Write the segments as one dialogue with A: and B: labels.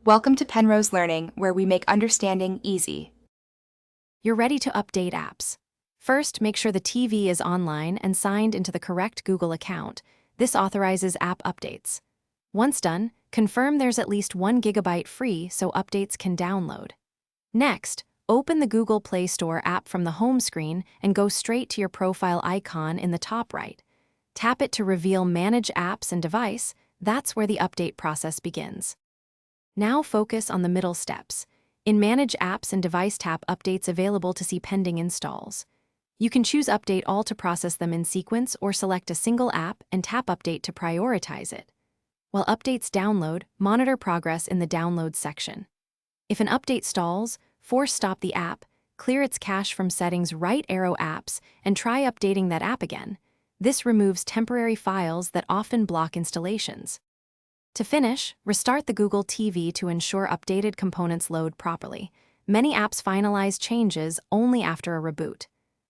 A: Welcome to Penrose Learning, where we make understanding easy.
B: You're ready to update apps. First, make sure the TV is online and signed into the correct Google account. This authorizes app updates. Once done, confirm there's at least 1 GB free so updates can download. Next, open the Google Play Store app from the home screen and go straight to your profile icon in the top right. Tap it to reveal Manage Apps and Device. That's where the update process begins. Now focus on the middle steps. In Manage Apps and Device, tap Updates available to see pending installs. You can choose Update All to process them in sequence or select a single app and tap Update to prioritize it. While updates download, monitor progress in the Downloads section. If an update stalls, force stop the app, clear its cache from Settings, right arrow Apps, and try updating that app again. This removes temporary files that often block installations. To finish, restart the Google TV to ensure updated components load properly. Many apps finalize changes only after a reboot.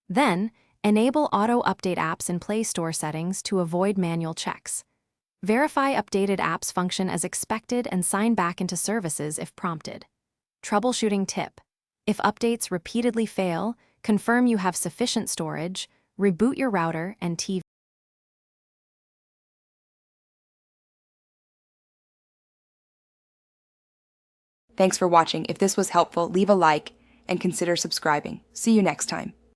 B: Then, enable auto-update apps in Play Store settings to avoid manual checks. Verify updated apps function as expected and sign back into services if prompted. Troubleshooting tip: if updates repeatedly fail, confirm you have sufficient storage, reboot your router and TV.
A: Thanks for watching. If this was helpful, leave a like and consider subscribing. See you next time.